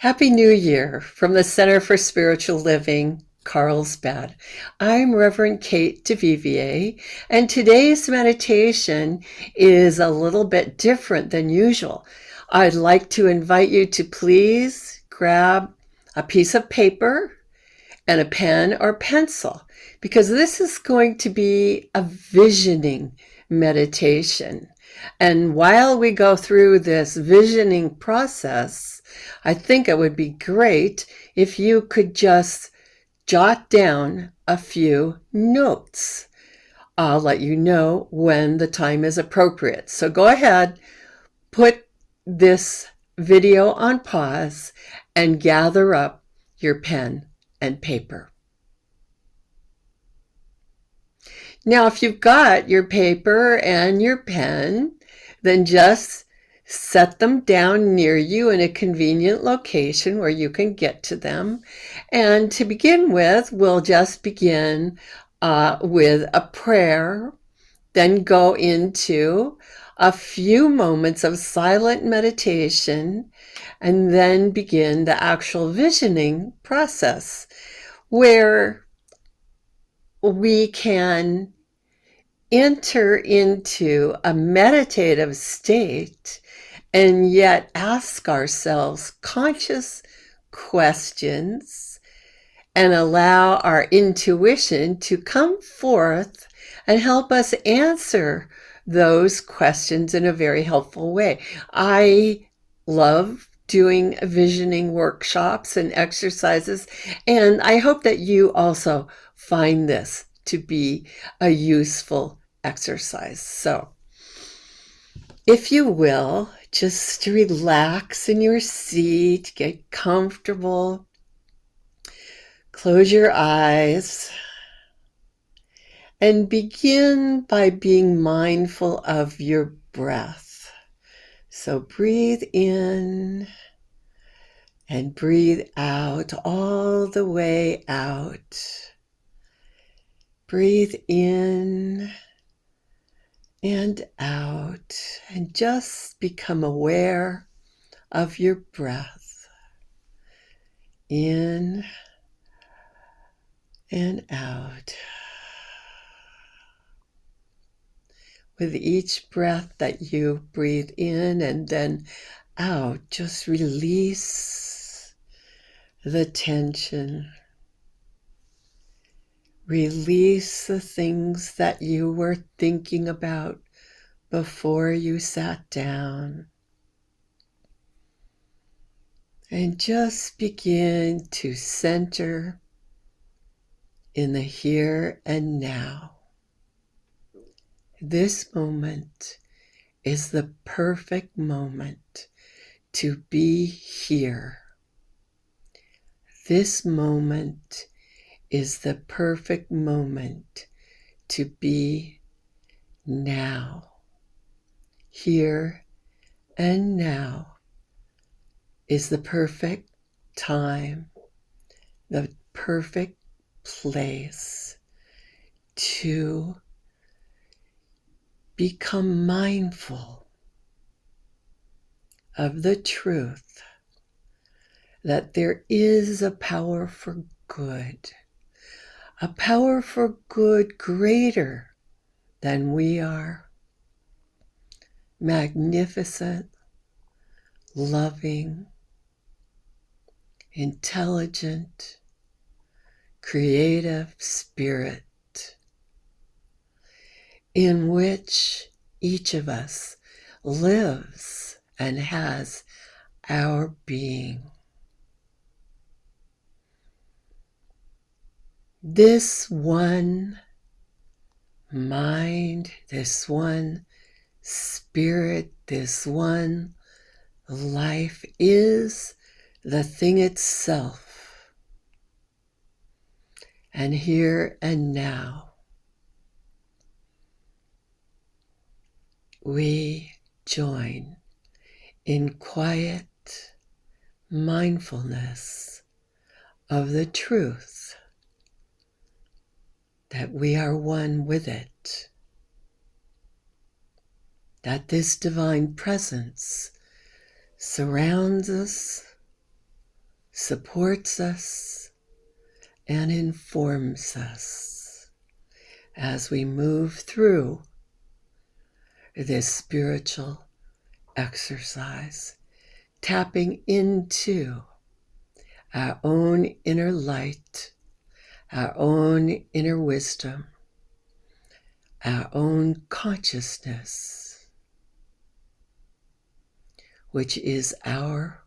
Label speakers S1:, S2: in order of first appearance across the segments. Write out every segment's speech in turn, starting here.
S1: Happy New Year from the Center for Spiritual Living, Carlsbad. I'm Reverend Kate DuVivier, and today's meditation is a little bit different than usual. I'd like to invite you to please grab a piece of paper and a pen or pencil, because this is going to be a visioning meditation. And while we go through this visioning process, I think it would be great if you could just jot down a few notes. I'll let you know when the time is appropriate. So go ahead, put this video on pause, and gather up your pen and paper. Now, if you've got your paper and your pen, then just set them down near you in a convenient location where you can get to them. And to begin with, we'll just begin with a prayer, then go into a few moments of silent meditation, and then begin the actual visioning process, where we can enter into a meditative state and yet ask ourselves conscious questions and allow our intuition to come forth and help us answer those questions in a very helpful way. I love doing visioning workshops and exercises, and I hope that you also find this to be a useful exercise. So, if you will, just relax in your seat, get comfortable, close your eyes, and begin by being mindful of your breath. So breathe in and breathe out, all the way out. Breathe in and out, and just become aware of your breath. In and out. With each breath that you breathe in and then out, just release the tension. Release the things that you were thinking about before you sat down. And just begin to center in the here and now. This moment is the perfect moment to be here. This moment is the perfect moment to be now. Here and now is the perfect time, the perfect place to become mindful of the truth that there is a power for good, a power for good greater than we are, magnificent, loving, intelligent, creative spirit, in which each of us lives and has our being. This one mind, this one spirit, this one life is the thing itself. And here and now, we join in quiet mindfulness of the truth that we are one with it, that this divine presence surrounds us supports us and informs us as we move through this spiritual exercise, tapping into our own inner light, our own inner wisdom, our own consciousness, which is our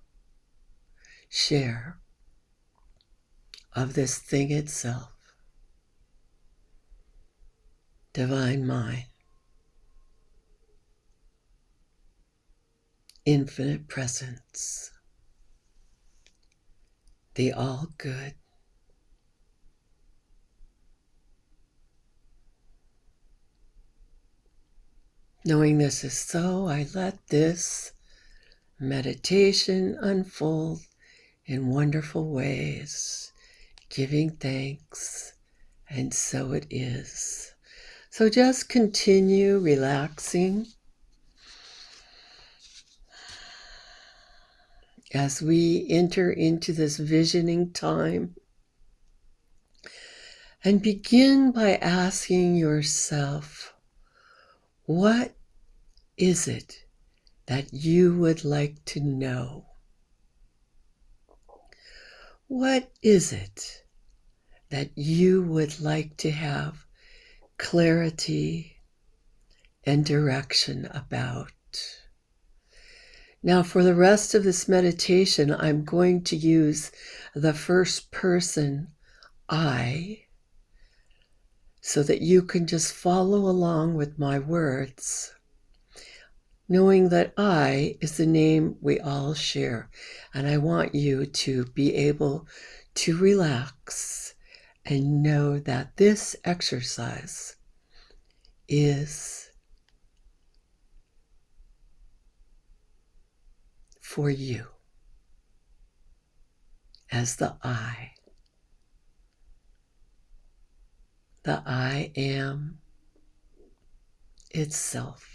S1: share of this thing itself, divine mind, infinite presence, the all good. Knowing this is so, I let this meditation unfold in wonderful ways, giving thanks, and so it is. So just continue relaxing as we enter into this visioning time. And begin by asking yourself, what is it that you would like to know? What is it that you would like to have clarity and direction about? Now, for the rest of this meditation, I'm going to use the first person I, so that you can just follow along with my words, knowing that I is the name we all share. And I want you to be able to relax and know that this exercise is for you as the I. The I am itself.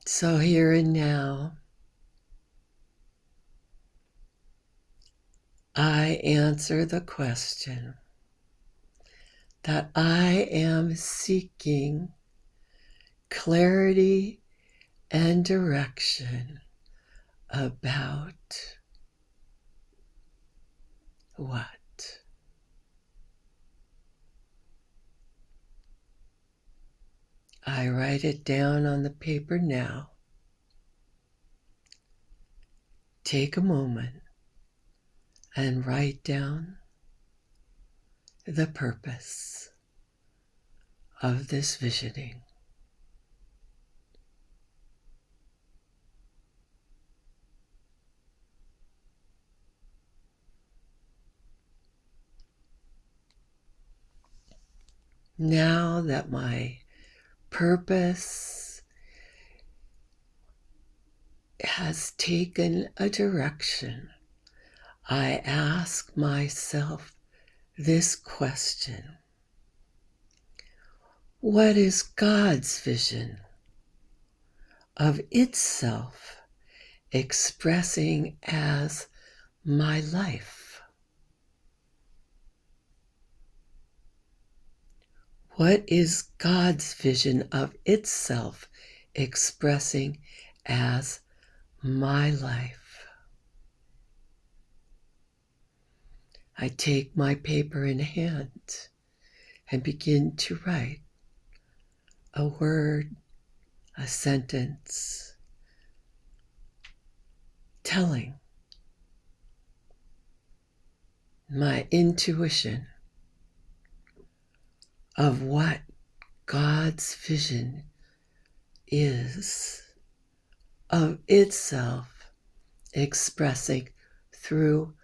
S1: So here and now, I answer the question that I am seeking clarity and direction about what? I write it down on the paper now. Take a moment and write down the purpose of this visioning. Now that my purpose has taken a direction, I ask myself this question: what is God's vision of itself expressing as my life? What is God's vision of itself expressing as my life? I take my paper in hand and begin to write a word, a sentence, telling my intuition of what God's vision is of itself expressing through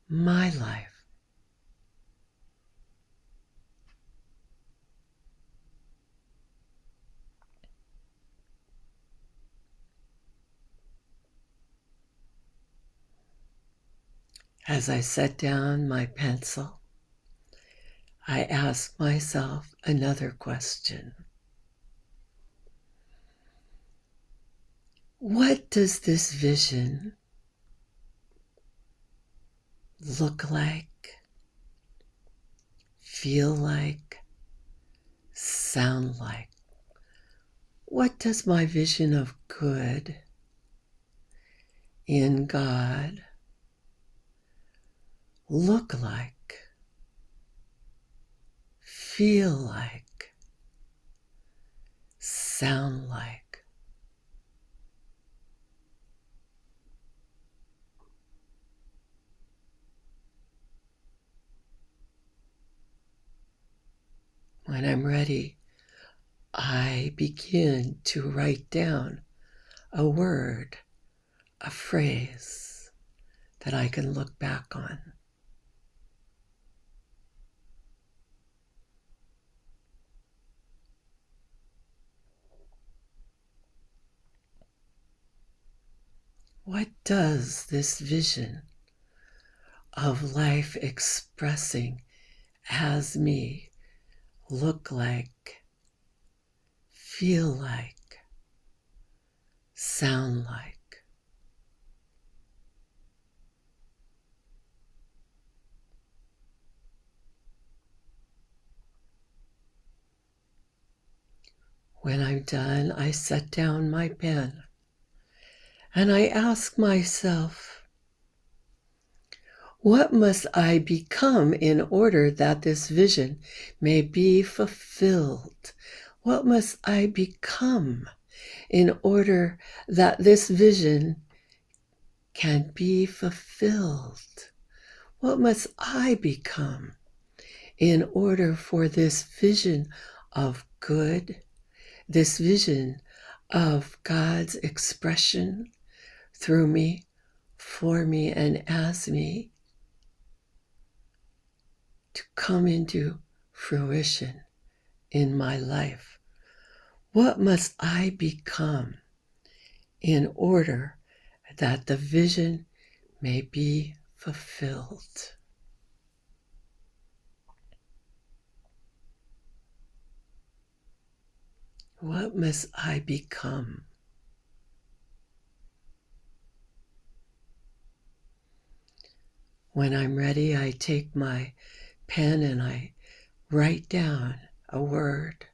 S1: my life. As I set down my pencil, I ask myself another question. What does this vision look like, feel like, sound like? What does my vision of good in God look like, feel like, sound like? When I'm ready, I begin to write down a word, a phrase that I can look back on. What does this vision of life expressing as me look like, feel like, sound like? When I'm done, I set down my pen and I ask myself, what must I become in order that this vision may be fulfilled? What must I become in order that this vision can be fulfilled? What must I become in order for this vision of good, this vision of God's expression through me, for me, and as me to come into fruition in my life? What must I become in order that the vision may be fulfilled? What must I become? When I'm ready, I take my pen and I write down a word,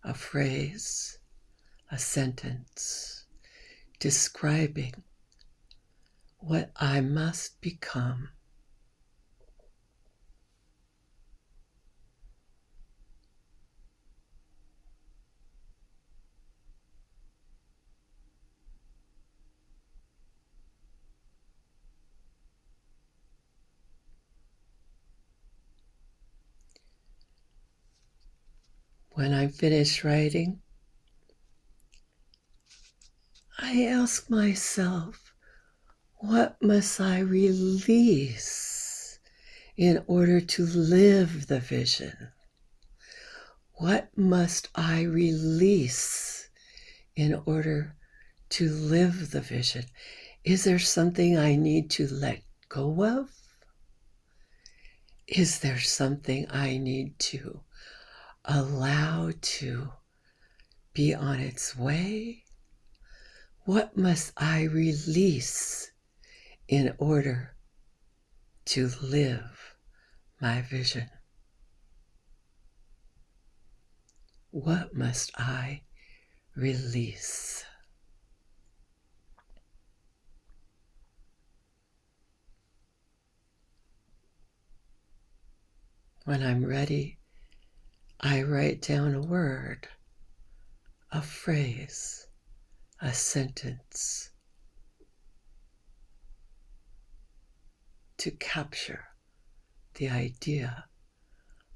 S1: a phrase, a sentence describing what I must become. When I'm finished writing, I ask myself, what must I release in order to live the vision? What must I release in order to live the vision? Is there something I need to let go of? Is there something I need to allow to be on its way? What must I release in order to live my vision? What must I release? When I'm ready, I write down a word, a phrase, a sentence to capture the idea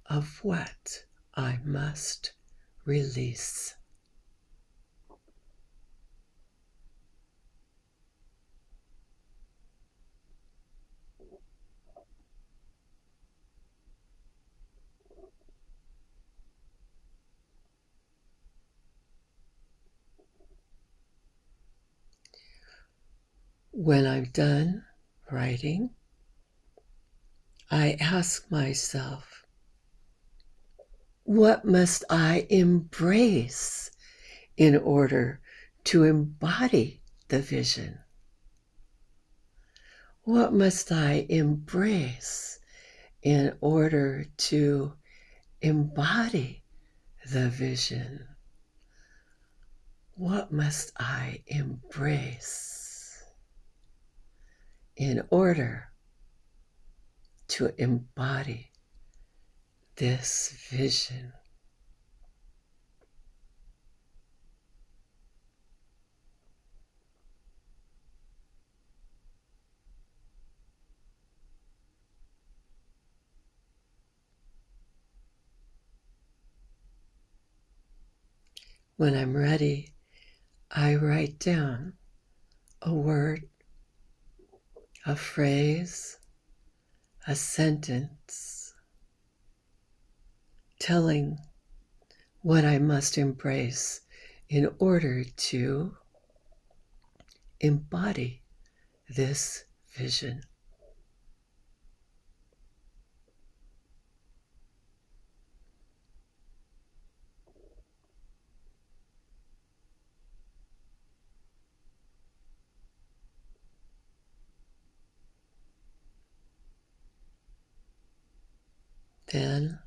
S1: of what I must release. When I'm done writing, I ask myself, what must I embrace in order to embody the vision? What must I embrace in order to embody the vision? What must I embrace in order to embody this vision? When I'm ready, I write down a word, a phrase, a sentence, telling what I must embrace in order to embody this vision. Then,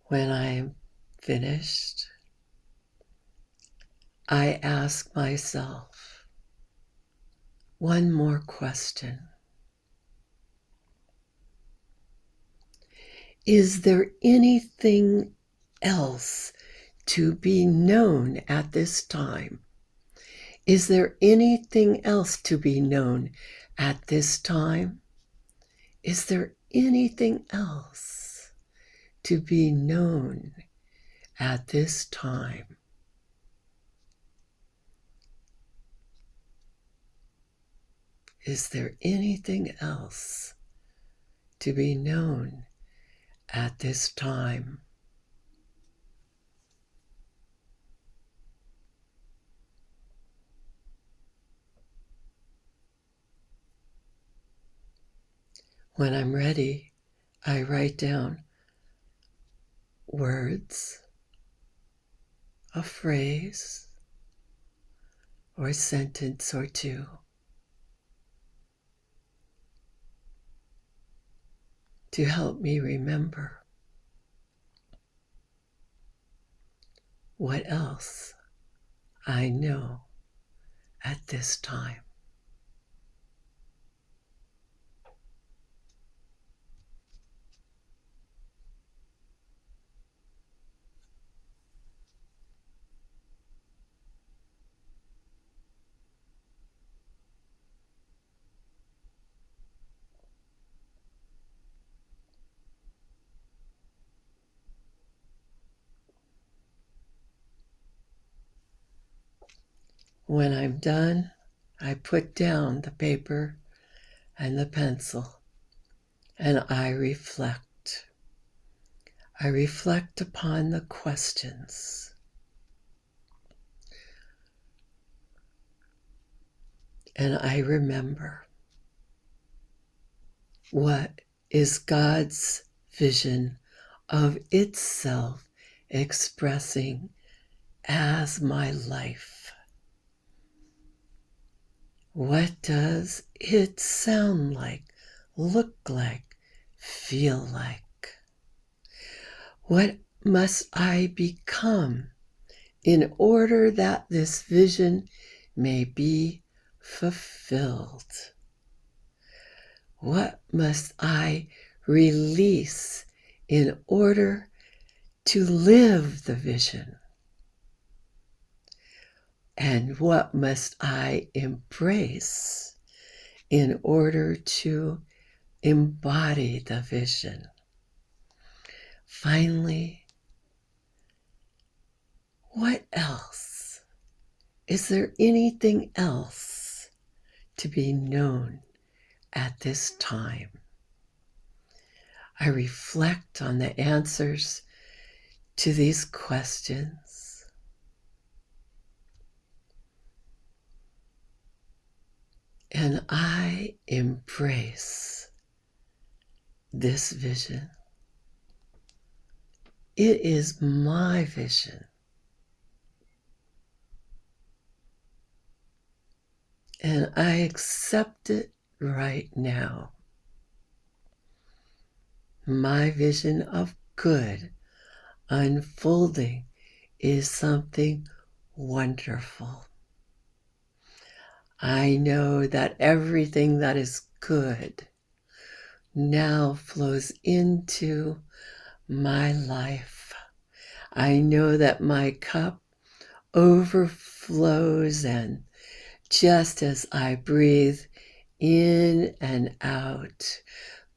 S1: when I'm finished, I ask myself one more question. Is there anything else to be known at this time? Is there anything else to be known at this time? Is there anything else to be known at this time? Is there anything else to be known at this time? When I'm ready, I write down words, a phrase, or a sentence or two to help me remember what else I know at this time. When I'm done, I put down the paper and the pencil and I reflect. I reflect upon the questions and I remember what is God's vision of itself expressing as my life. What does it sound like, look like, feel like? What must I become in order that this vision may be fulfilled? What must I release in order to live the vision? And what must I embrace in order to embody the vision? Finally, what else? Is there anything else to be known at this time? I reflect on the answers to these questions. And I embrace this vision. It is my vision. And I accept it right now. My vision of good unfolding is something wonderful. I know that everything that is good now flows into my life. I know that my cup overflows, and just as I breathe in and out,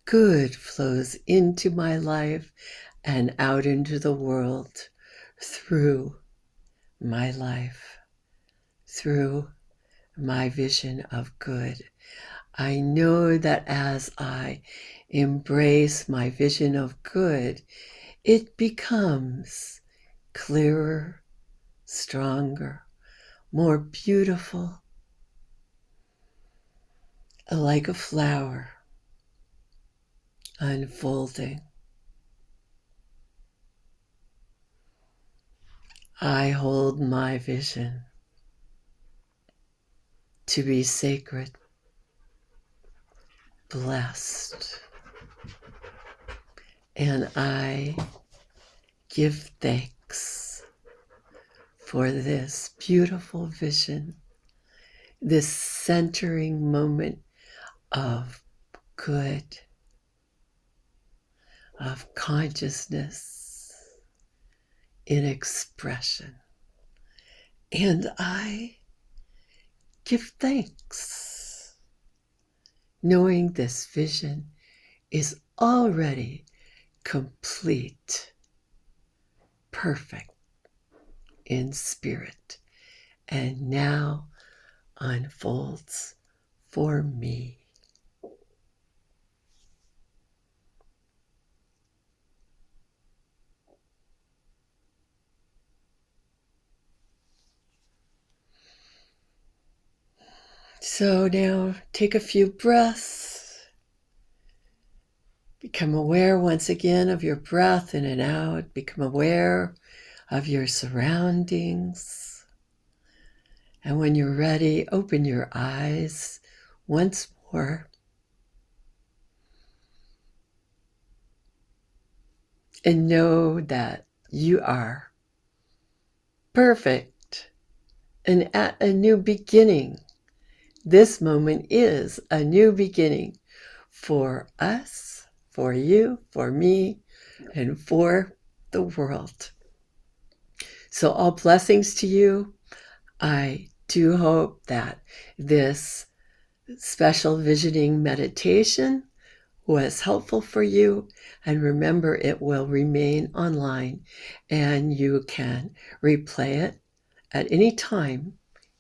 S1: good flows into my life and out into the world through my life, through my vision of good. I know that as I embrace my vision of good, it becomes clearer, stronger, more beautiful, like a flower unfolding. I hold my vision to be sacred, blessed, and I give thanks for this beautiful vision, this centering moment of good, of consciousness in expression. And I give thanks, knowing this vision is already complete, perfect in spirit, and now unfolds for me. So now take a few breaths. Become aware once again of your breath in and out. Become aware of your surroundings. And when you're ready, open your eyes once more. And know that you are perfect and at a new beginning. This moment is a new beginning for us, for you, for me, and for the world. So all blessings to you. I do hope that this special visioning meditation was helpful for you. And remember, it will remain online and you can replay it at any time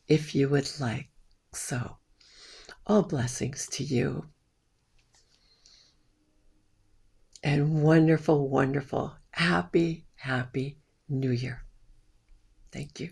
S1: if you would like. So, all blessings to you. And wonderful, wonderful, happy, happy New Year. Thank you.